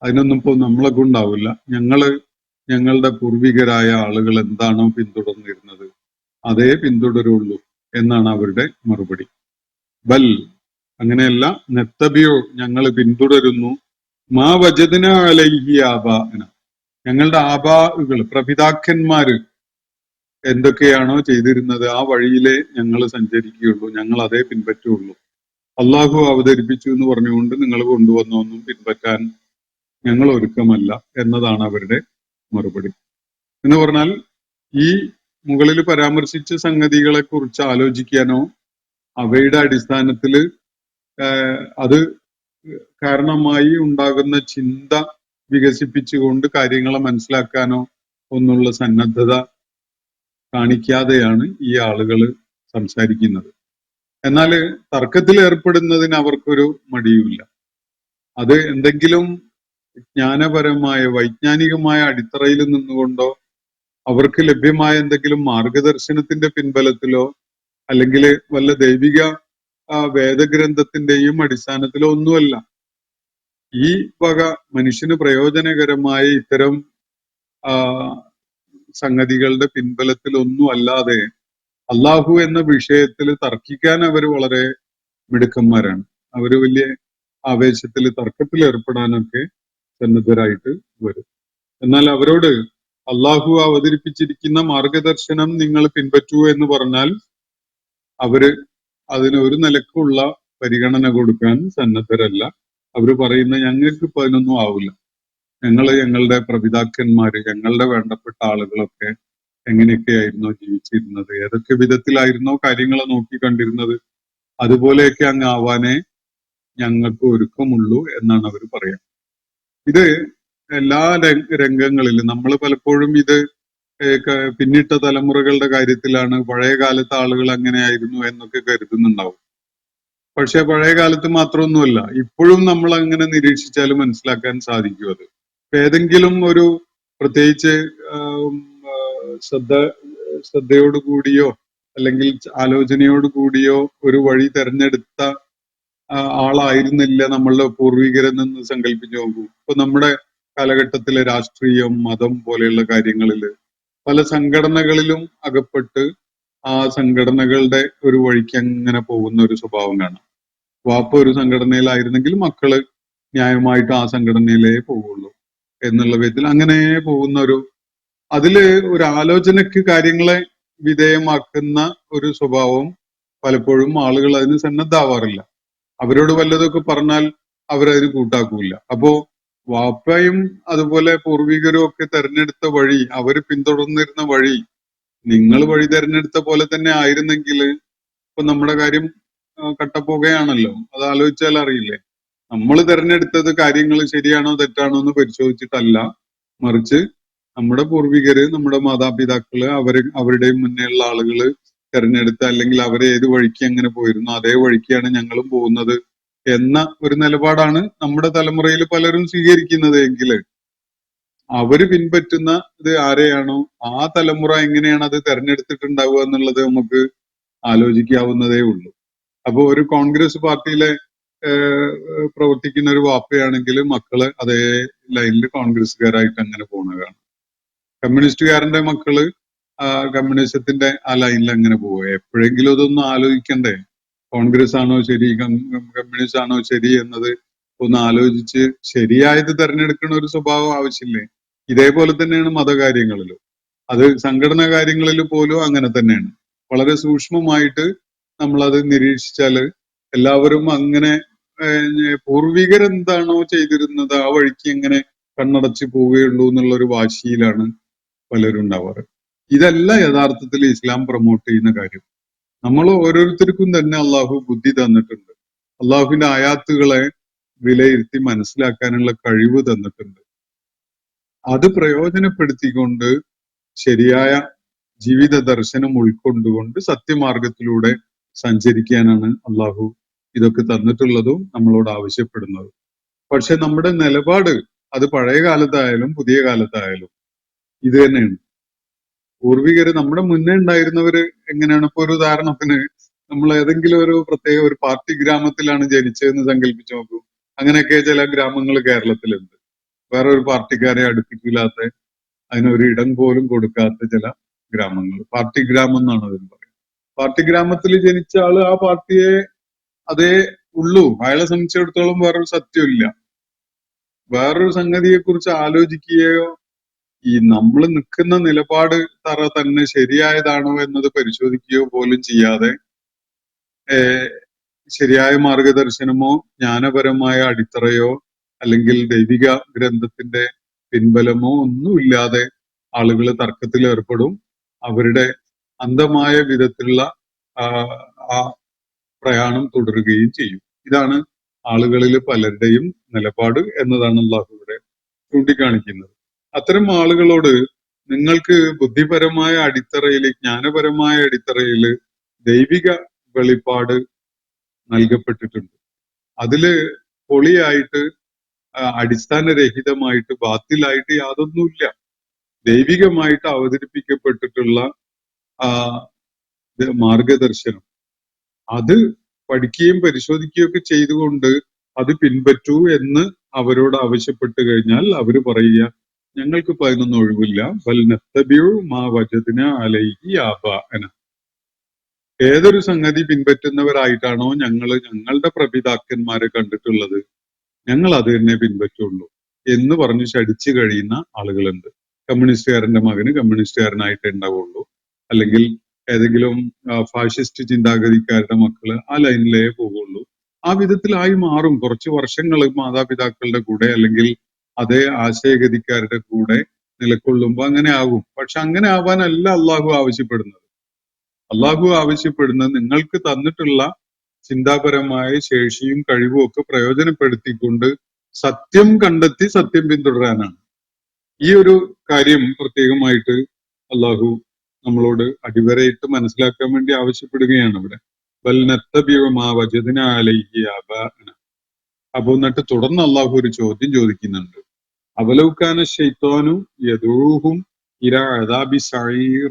അതിനൊന്നും ഇപ്പോ നമ്മളെ കൊണ്ടാവില്ല, ഞങ്ങളുടെ പൂർവികരായ ആളുകൾ എന്താണോ പിന്തുടർന്നിരുന്നത് അതേ പിന്തുടരുള്ളൂ എന്നാണ് അവരുടെ മറുപടി. ബൽ, അങ്ങനെയല്ല, നത്തബിഉ, ഞങ്ങൾ പിന്തുടരുന്നു, മാ വജദ്നാ അലൈഹി ആബാഅന, ഞങ്ങളുടെ ആബാഉകൾ പ്രപിതാക്കന്മാര് എന്തൊക്കെയാണോ ചെയ്തിരുന്നത് ആ വഴിയിലേ ഞങ്ങൾ സഞ്ചരിക്കുകയുള്ളൂ, ഞങ്ങൾ അതേ പിൻപറ്റുള്ളൂ. അള്ളാഹു അവതരിപ്പിച്ചു എന്ന് പറഞ്ഞുകൊണ്ട് നിങ്ങൾ കൊണ്ടുവന്നൊന്നും പിൻപറ്റാൻ ഞങ്ങൾ ഒരുക്കമല്ല എന്നതാണ് അവരുടെ മറുപടി. എന്ന് പറഞ്ഞാൽ ഈ മുകളിൽ പരാമർശിച്ച സംഗതികളെ കുറിച്ച് ആലോചിക്കാനോ അവയുടെ അടിസ്ഥാനത്തിൽ അത് കാരണമായി ഉണ്ടാകുന്ന ചിന്ത വികസിപ്പിച്ചുകൊണ്ട് കാര്യങ്ങളെ മനസ്സിലാക്കാനോ ഒന്നുള്ള സന്നദ്ധത കാണിക്കാതെയാണ് ഈ ആളുകൾ സംസാരിക്കുന്നത്. എന്നാൽ തർക്കത്തിൽ ഏർപ്പെടുന്നതിന് അവർക്കൊരു മടിയുമില്ല. അത് എന്തെങ്കിലും ജ്ഞാനപരമായ വൈജ്ഞാനികമായ അടിത്തറയിൽ നിന്നുകൊണ്ടോ അവർക്ക് ലഭ്യമായ എന്തെങ്കിലും മാർഗദർശനത്തിന്റെ പിൻബലത്തിലോ അല്ലെങ്കിൽ വല്ല ദൈവിക വേദഗ്രന്ഥത്തിന്റെയും അടിസ്ഥാനത്തിലോ ഒന്നുമല്ല. ഈ വക മനുഷ്യന് പ്രയോജനകരമായ ഇത്തരം സംഗതികളുടെ പിൻബലത്തിൽ ഒന്നും അല്ലാതെ അള്ളാഹു എന്ന വിഷയത്തിൽ തർക്കിക്കാൻ അവർ വളരെ മിടുക്കന്മാരാണ്. അവര് വലിയ ആവേശത്തിൽ തർക്കത്തിൽ ഏർപ്പെടാനൊക്കെ സന്നദ്ധരായിട്ട് വരും. എന്നാൽ അവരോട് അള്ളാഹു അവതരിപ്പിച്ചിരിക്കുന്ന മാർഗദർശനം നിങ്ങൾ പിൻപറ്റൂ എന്ന് പറഞ്ഞാൽ അവര് അതിന് ഒരു നിലക്കുള്ള പരിഗണന കൊടുക്കാൻ സന്നദ്ധരല്ല. അവര് പറയുന്ന ഞങ്ങൾക്ക് ഇപ്പൊ അതിനൊന്നും ആവില്ല, ഞങ്ങളുടെ പ്രപിതാക്കന്മാര്, ഞങ്ങളുടെ വേണ്ടപ്പെട്ട ആളുകളൊക്കെ എങ്ങനെയൊക്കെയായിരുന്നോ ജീവിച്ചിരുന്നത്, ഏതൊക്കെ വിധത്തിലായിരുന്നോ കാര്യങ്ങളെ നോക്കിക്കണ്ടിരുന്നത്, അതുപോലെയൊക്കെ അങ്ങ് ആവാനേ ഞങ്ങൾക്ക് ഒരുക്കമുള്ളൂ എന്നാണ് അവർ പറയാം. ഇത് എല്ലാ രംഗങ്ങളിലും നമ്മൾ പലപ്പോഴും ഇത് പിന്നിട്ട തലമുറകളുടെ കാര്യത്തിലാണ് പഴയ കാലത്തെ ആളുകൾ അങ്ങനെയായിരുന്നു എന്നൊക്കെ കരുതുന്നുണ്ടാവും. പക്ഷെ പഴയ കാലത്ത് മാത്രമൊന്നുമല്ല, ഇപ്പോഴും നമ്മൾ അങ്ങനെ നിരീക്ഷിച്ചാൽ മനസ്സിലാക്കാൻ സാധിക്കും അത്. ഏതെങ്കിലും ഒരു പ്രത്യേകിച്ച് ശ്രദ്ധയോട് കൂടിയോ അല്ലെങ്കിൽ ആലോചനയോട് കൂടിയോ ഒരു വഴി തെരഞ്ഞെടുത്ത ആളായിരുന്നില്ല നമ്മളുടെ പൂർവികരെന്ന് സങ്കല്പിച്ചു നോക്കൂ. ഇപ്പൊ നമ്മുടെ കാലഘട്ടത്തിലെ രാഷ്ട്രീയം, മതം പോലെയുള്ള കാര്യങ്ങളിൽ പല സംഘടനകളിലും അകപ്പെട്ട് ആ സംഘടനകളുടെ ഒരു വഴിക്ക് അങ്ങനെ പോകുന്ന ഒരു സ്വഭാവം കാണാം. വാപ്പ ഒരു സംഘടനയിലായിരുന്നെങ്കിൽ മക്കള് ന്യായമായിട്ട് ആ സംഘടനയിലേ പോവുള്ളൂ എന്നുള്ള വിധത്തിൽ അങ്ങനെ പോകുന്ന അതില് ഒരു ആലോചനയ്ക്ക് കാര്യങ്ങളെ വിധേയമാക്കുന്ന ഒരു സ്വഭാവം പലപ്പോഴും ആളുകൾ അതിന് സന്നദ്ധാവാറില്ല. അവരോട് വല്ലതൊക്കെ പറഞ്ഞാൽ അവരതിന് കൂട്ടാക്കൂല. അപ്പോ വാപ്പയും അതുപോലെ പൂർവികരും ഒക്കെ തെരഞ്ഞെടുത്ത വഴി, അവര് പിന്തുടർന്നിരുന്ന വഴി നിങ്ങൾ വഴി തെരഞ്ഞെടുത്ത പോലെ തന്നെ ആയിരുന്നെങ്കിൽ ഇപ്പൊ നമ്മുടെ കാര്യം കട്ടപ്പോകയാണല്ലോ. അത് ആലോചിച്ചാൽ അറിയില്ലേ. നമ്മൾ തെരഞ്ഞെടുത്തത് കാര്യങ്ങൾ ശരിയാണോ തെറ്റാണോ എന്ന് പരിശോധിച്ചിട്ടല്ല, മറിച്ച് നമ്മുടെ പൂർവികര്, നമ്മുടെ മാതാപിതാക്കള്, അവരുടെ മുന്നേയുള്ള ആളുകള് തെരഞ്ഞെടുത്ത, അല്ലെങ്കിൽ അവരെ ഏത് വഴിക്ക് അങ്ങനെ പോയിരുന്നു അതേ വഴിക്കാണ് ഞങ്ങളും പോകുന്നത് എന്ന ഒരു നിലപാടാണ് നമ്മുടെ തലമുറയിൽ പലരും സ്വീകരിക്കുന്നത് എങ്കിൽ അവര് പിൻപറ്റുന്ന ഇത് ആരെയാണോ ആ തലമുറ എങ്ങനെയാണ് അത് തെരഞ്ഞെടുത്തിട്ടുണ്ടാവുക എന്നുള്ളത് നമുക്ക് ആലോചിക്കാവുന്നതേ ഉള്ളൂ. അപ്പൊ ഒരു കോൺഗ്രസ് പാർട്ടിയിലെ പ്രവർത്തിക്കുന്ന ഒരു വാപ്പയാണെങ്കിൽ മക്കള് അതേ ലൈനിൽ കോൺഗ്രസ്സുകാരായിട്ട് അങ്ങനെ പോകുന്നതാണ്. കമ്മ്യൂണിസ്റ്റുകാരന്റെ മക്കള് കമ്മ്യൂണിസത്തിന്റെ ആ ലൈനിൽ അങ്ങനെ പോവുക. എപ്പോഴെങ്കിലും അതൊന്നും ആലോചിക്കണ്ടേ? കോൺഗ്രസ് ആണോ ശരി, കമ്മ്യൂണിസ്റ്റ് ആണോ ശരി എന്നത് ഒന്ന് ആലോചിച്ച് ശരിയായത് തെരഞ്ഞെടുക്കുന്ന ഒരു സ്വഭാവം ആവശ്യമില്ലേ? ഇതേപോലെ തന്നെയാണ് മതകാര്യങ്ങളിലും, അത് സംഘടനാ കാര്യങ്ങളിൽ പോലും അങ്ങനെ തന്നെയാണ്. വളരെ സൂക്ഷ്മമായിട്ട് നമ്മളത് നിരീക്ഷിച്ചാല് എല്ലാവരും അങ്ങനെ പൂർവികരെന്താണോ ചെയ്തിരുന്നത് ആ വഴിക്ക് എങ്ങനെ കണ്ണടച്ച് പോവുകയുള്ളൂ എന്നുള്ളൊരു വാശിയിലാണ് പലരും ഉണ്ടാവാറ്. ഇതല്ല യഥാർത്ഥത്തിൽ ഇസ്ലാം പ്രൊമോട്ട് ചെയ്യുന്ന കാര്യം. നമ്മൾ ഓരോരുത്തർക്കും തന്നെ അള്ളാഹു ബുദ്ധി തന്നിട്ടുണ്ട്. അള്ളാഹുവിന്റെ ആയാത്തുകളെ വിലയിരുത്തി മനസ്സിലാക്കാനുള്ള കഴിവ് തന്നിട്ടുണ്ട്. അത് പ്രയോജനപ്പെടുത്തിക്കൊണ്ട് ശരിയായ ജീവിത ദർശനം ഉൾക്കൊണ്ടുകൊണ്ട് സത്യമാർഗത്തിലൂടെ സഞ്ചരിക്കാനാണ് അള്ളാഹു ഇതൊക്കെ തന്നിട്ടുള്ളതും നമ്മളോട് ആവശ്യപ്പെടുന്നതും. പക്ഷെ നമ്മുടെ നിലപാട് അത് പഴയ കാലത്തായാലും പുതിയ കാലത്തായാലും ഇത് തന്നെയാണ്. പൂർവികര് നമ്മുടെ മുന്നേ ഉണ്ടായിരുന്നവര് എങ്ങനെയാണ്? ഇപ്പൊ ഒരു ഉദാഹരണത്തിന് നമ്മൾ ഏതെങ്കിലും ഒരു പ്രത്യേക ഒരു പാർട്ടി ഗ്രാമത്തിലാണ് ജനിച്ചതെന്ന് സങ്കല്പിച്ച് നോക്കൂ. അങ്ങനെയൊക്കെ ചില ഗ്രാമങ്ങൾ കേരളത്തിലുണ്ട്. വേറെ ഒരു പാർട്ടിക്കാരെ അടുപ്പിക്കില്ലാത്ത, അതിനൊരു ഇടം പോലും കൊടുക്കാത്ത ചില ഗ്രാമങ്ങൾ. പാർട്ടി ഗ്രാമം എന്നാണ് അതിന് പറയുന്നത്. പാർട്ടി ഗ്രാമത്തിൽ ജനിച്ച ആള് ആ പാർട്ടിയെ അതേ ഉള്ളൂ. അയാളെ സംബന്ധിച്ചിടത്തോളം വേറൊരു സത്യമില്ല. വേറൊരു സംഗതിയെ കുറിച്ച് ആലോചിക്കുകയോ ഈ നമ്മൾ നിൽക്കുന്ന നിലപാട് തന്നെ ശരിയായതാണോ എന്നത് പരിശോധിക്കുകയോ പോലും ചെയ്യാതെ ശരിയായ മാർഗദർശനമോ ജ്ഞാനപരമായ അടിത്തറയോ അല്ലെങ്കിൽ ദൈവിക ഗ്രന്ഥത്തിന്റെ പിൻബലമോ ഒന്നുമില്ലാതെ ആളുകൾ തർക്കത്തിൽ ഏർപ്പെടും. അവരുടെ അന്ധമായ വിധത്തിലുള്ള ആ പ്രയാണം തുടരുകയും ചെയ്യും. ഇതാണ് ആളുകളിൽ പലരുടെയും നിലപാട് എന്നതാണ് അല്ലാഹു ഇവിടെ ചൂണ്ടിക്കാണിക്കുന്നത്. അത്തരം ആളുകളോട് നിങ്ങൾക്ക് ബുദ്ധിപരമായ അടിത്തറയിൽ, ജ്ഞാനപരമായ അടിത്തറയിൽ ദൈവിക വെളിപ്പാട് നൽകപ്പെട്ടിട്ടുണ്ട്. അതില് പൊളിയായിട്ട് അടിസ്ഥാനരഹിതമായിട്ട് ബാത്തിലായിട്ട് യാതൊന്നുമില്ല. ദൈവികമായിട്ട് അവതരിപ്പിക്കപ്പെട്ടിട്ടുള്ള മാർഗദർശനം അത് പഠിക്കുകയും പരിശോധിക്കുകയും ഒക്കെ ചെയ്തുകൊണ്ട് അത് പിൻപറ്റൂ എന്ന് അവരോട് ആവശ്യപ്പെട്ട് കഴിഞ്ഞാൽ അവര് പറയുക, ഞങ്ങൾക്കിപ്പോ അതിനൊന്നും ഒഴിവില്ല. വൽ നത്തബിഉ മാ വജദ്ന അലൈഹി ആബാഅന. ഏതൊരു സംഗതി പിൻപറ്റുന്നവരായിട്ടാണോ ഞങ്ങളുടെ പ്രപിതാക്കന്മാരെ കണ്ടിട്ടുള്ളത്, ഞങ്ങൾ അത് തന്നെ പിൻപറ്റുള്ളൂ എന്ന് പറഞ്ഞ് ശടിച്ചു കഴിയുന്ന ആളുകളുണ്ട്. കമ്മ്യൂണിസ്റ്റുകാരന്റെ മകന് കമ്മ്യൂണിസ്റ്റുകാരനായിട്ടേ ഉണ്ടാവുള്ളൂ, അല്ലെങ്കിൽ ഏതെങ്കിലും ഫാഷിസ്റ്റ് ചിന്താഗതിക്കാരുടെ മക്കള് ആ ലൈനിലേ പോകുള്ളൂ. ആ വിധത്തിലായി മാറും. കുറച്ച് വർഷങ്ങൾ മാതാപിതാക്കളുടെ കൂടെ അല്ലെങ്കിൽ അതേ ആശയഗതിക്കാരുടെ കൂടെ നിലകൊള്ളുമ്പോൾ അങ്ങനെ ആകും. പക്ഷെ അങ്ങനെ ആവാനല്ല അള്ളാഹു ആവശ്യപ്പെടുന്നത്. അള്ളാഹു ആവശ്യപ്പെടുന്നത് നിങ്ങൾക്ക് തന്നിട്ടുള്ള ചിന്താപരമായ ശേഷിയും കഴിവും ഒക്കെ പ്രയോജനപ്പെടുത്തിക്കൊണ്ട് സത്യം കണ്ടെത്തി സത്യം പിന്തുടരാനാണ്. ഈ ഒരു കാര്യം പ്രത്യേകമായിട്ട് അള്ളാഹു നമ്മളോട് അടിവരയിട്ട് മനസ്സിലാക്കാൻ വേണ്ടി ആവശ്യപ്പെടുകയാണ് ഇവിടെ. ബൽ നത്തബിഉ മാ വജദ്നാ അലൈഹി ആബാഅന. അപ്പൊ എന്നിട്ട് തുടർന്ന് അള്ളാഹു ഒരു ചോദ്യം ചോദിക്കുന്നുണ്ട്. അവലൗകാന ശൈത്വാനു യദൂഹും ഇലാ അദാബി സഈർ.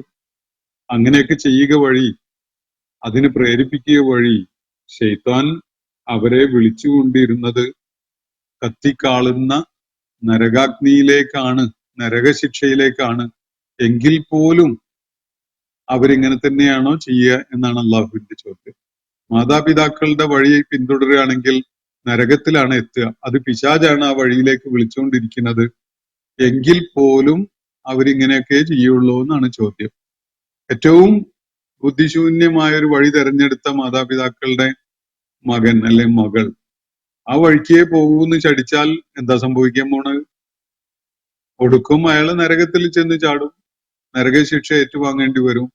അങ്ങനെയൊക്കെ ചെയ്യുക വഴി, അതിന് പ്രേരിപ്പിക്കുക വഴി ശൈത്താൻ അവരെ വിളിച്ചുകൊണ്ടിരുന്നത് കത്തിക്കാളുന്ന നരകാഗ്നിയിലേക്കാണ്, നരകശിക്ഷയിലേക്കാണ്. എങ്കിൽ പോലും അവരിങ്ങനെ തന്നെയാണോ ചെയ്യുക എന്നാണ് അള്ളാഹുവിന്റെ ചോദ്യം. മാതാപിതാക്കളുടെ വഴി പിന്തുടരുകയാണെങ്കിൽ നരകത്തിലാണ് എത്തുക. അത് പിശാചാണ് ആ വഴിയിലേക്ക് വിളിച്ചുകൊണ്ടിരിക്കുന്നത്. എങ്കിൽ പോലും അവരിങ്ങനെയൊക്കെ ചെയ്യുള്ളൂ എന്നാണ് ചോദ്യം. ഏറ്റവും ബുദ്ധിശൂന്യമായ ഒരു വഴി തെരഞ്ഞെടുത്ത മാതാപിതാക്കളുടെ മകൻ അല്ലെ മകൾ ആ വഴിക്കേ പോകൂന്ന് ചടിച്ചാൽ എന്താ സംഭവിക്കാൻ പോണത്? ഒടുക്കം അയാള് നരകത്തിൽ ചെന്ന് ചാടും, നരകശിക്ഷ ഏറ്റുവാങ്ങേണ്ടി വരും.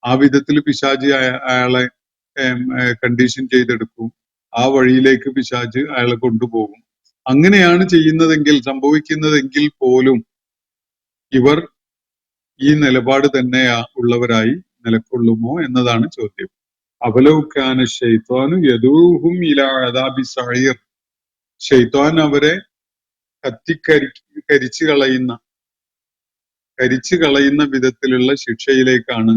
ആ വിധത്തിൽ പിശാച് അയാളെ കണ്ടീഷൻ ചെയ്തെടുക്കും. ആ വഴിയിലേക്ക് പിശാച് അയാളെ കൊണ്ടുപോകും. അങ്ങനെയാണ് ചെയ്യുന്നതെങ്കിൽ, സംഭവിക്കുന്നതെങ്കിൽ പോലും ഇവർ ഈ നിലപാട് തന്നെ ഉള്ളവരായി നിലകൊള്ളുമോ എന്നതാണ് ചോദ്യം. അവലൗകാന ശൈത്വാനു യദൂഹും ഇലാ അദാബി സഈർ. ശൈത്വാൻ അവരെ കരിച്ചു കളയുന്ന വിധത്തിലുള്ള ശിക്ഷയിലേക്കാണ്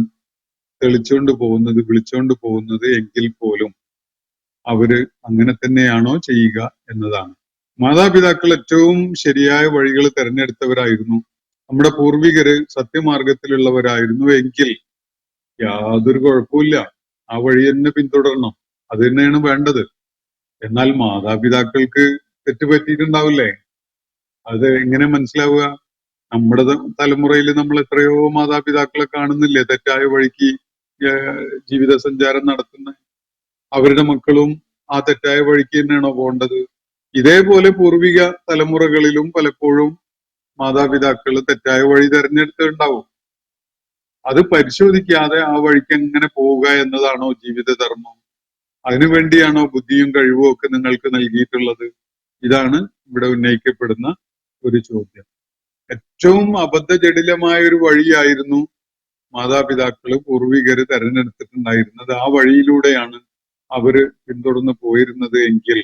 വിളിച്ചുകൊണ്ട് പോകുന്നത് എങ്കിൽ പോലും അവര് അങ്ങനെ തന്നെയാണോ ചെയ്യുക എന്നതാണ്. മാതാപിതാക്കൾ ഏറ്റവും ശരിയായ വഴികൾ തെരഞ്ഞെടുത്തവരായിരുന്നു, നമ്മുടെ പൂർവികര് സത്യമാർഗത്തിലുള്ളവരായിരുന്നു എങ്കിൽ യാതൊരു കുഴപ്പമില്ല, ആ വഴി തന്നെ പിന്തുടരണം, അത് തന്നെയാണ് വേണ്ടത്. എന്നാൽ മാതാപിതാക്കൾക്ക് തെറ്റുപറ്റിയിട്ടുണ്ടാവില്ലേ? അത് എങ്ങനെ മനസ്സിലാവുക? നമ്മുടെ തലമുറയിൽ നമ്മൾ എത്രയോ മാതാപിതാക്കളെ കാണുന്നില്ലേ തെറ്റായ വഴിക്ക് ജീവിത സഞ്ചാരം നടത്തുന്ന? അവരുടെ മക്കളും ആ തെറ്റായ വഴിക്ക് തന്നെയാണോ പോകേണ്ടത്? ഇതേപോലെ പൂർവിക തലമുറകളിലും പലപ്പോഴും മാതാപിതാക്കൾ തെറ്റായ വഴി തെരഞ്ഞെടുത്തിട്ടുണ്ടാവും. അത് പരിശോധിക്കാതെ ആ വഴിക്ക് എങ്ങനെ പോവുക എന്നതാണോ ജീവിതധർമ്മം? അതിനുവേണ്ടിയാണോ ബുദ്ധിയും കഴിവും ഒക്കെ നിങ്ങൾക്ക് നൽകിയിട്ടുള്ളത്? ഇതാണ് ഇവിടെ ഉന്നയിക്കപ്പെടുന്ന ഒരു ചോദ്യം. ഏറ്റവും അബദ്ധജടിലമായ ഒരു വഴിയായിരുന്നു മാതാപിതാക്കള് പൂർവികര് തെരഞ്ഞെടുത്തിട്ടുണ്ടായിരുന്നത്. ആ വഴിയിലൂടെയാണ് അവര് പിന്തുടർന്ന് പോയിരുന്നത് എങ്കിൽ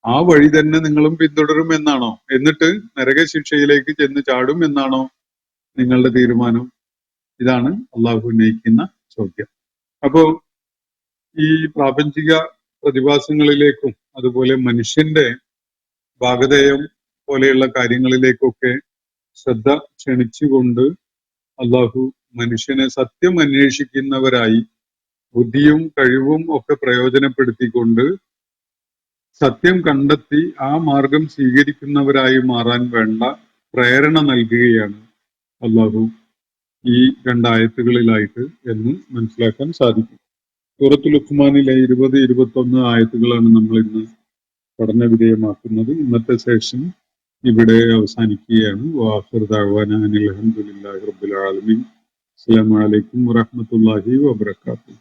ആ വഴി തന്നെ നിങ്ങളും പിന്തുടരും എന്നാണോ? എന്നിട്ട് നരകശിക്ഷയിലേക്ക് ചെന്ന് ചാടും എന്നാണോ നിങ്ങളുടെ തീരുമാനം? ഇതാണ് അള്ളാഹു ഉന്നയിക്കുന്ന ചോദ്യം. അപ്പോ ഈ പ്രാപഞ്ചിക പ്രതിഭാസങ്ങളിലേക്കും അതുപോലെ മനുഷ്യന്റെ ഭാഗധേയം പോലെയുള്ള കാര്യങ്ങളിലേക്കൊക്കെ ശ്രദ്ധ ക്ഷണിച്ചുകൊണ്ട് അള്ളാഹു മനുഷ്യനെ സത്യം അന്വേഷിക്കുന്നവരായി ബുദ്ധിയും കഴിവും ഒക്കെ പ്രയോജനപ്പെടുത്തിക്കൊണ്ട് സത്യം കണ്ടെത്തി ആ മാർഗം സ്വീകരിക്കുന്നവരായി മാറാൻ വേണ്ട പ്രേരണ നൽകുകയാണ് അള്ളാഹു ഈ രണ്ടായത്തുകളിലായിട്ട് എന്ന് മനസ്സിലാക്കാൻ സാധിക്കും. സൂറത്തുൽ ലുഖ്മാനിലെ 20-21 ആയത്തുകളാണ് നമ്മൾ ഇന്ന് പഠന വിധേയമാക്കുന്നത്. ഇന്നത്തെ സെഷൻ ഇവിടെ അവസാനിക്കുകയാണ്. വാഖിറു ദഅ്വാനാ അനിൽ ഹംദുലില്ലാഹി റബ്ബിൽ ആലമീൻ. അസ്സലാമു അലൈക്കും വറഹ്മത്തുള്ളാഹി വബറകാതുഹു.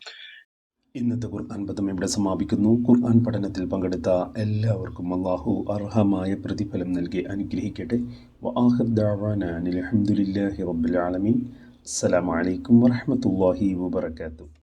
ഇന്നത്തെ ഖുർആൻ പദം ഇവിടെ സമാപിക്കുന്നു. ഖുർആൻ പഠനത്തിൽ പങ്കെടുത്ത എല്ലാവർക്കും അല്ലാഹു അർഹമായ പ്രതിഫലം നൽകി അനുഗ്രഹിക്കട്ടെ. വആഖിറു ദഅ്വാനാ അനിൽ ഹംദുലില്ലാഹി റബ്ബിൽ ആലമീൻ. അസ്സലാമു അലൈക്കും വറഹ്മത്തുള്ളാഹി വബറകാതുഹു.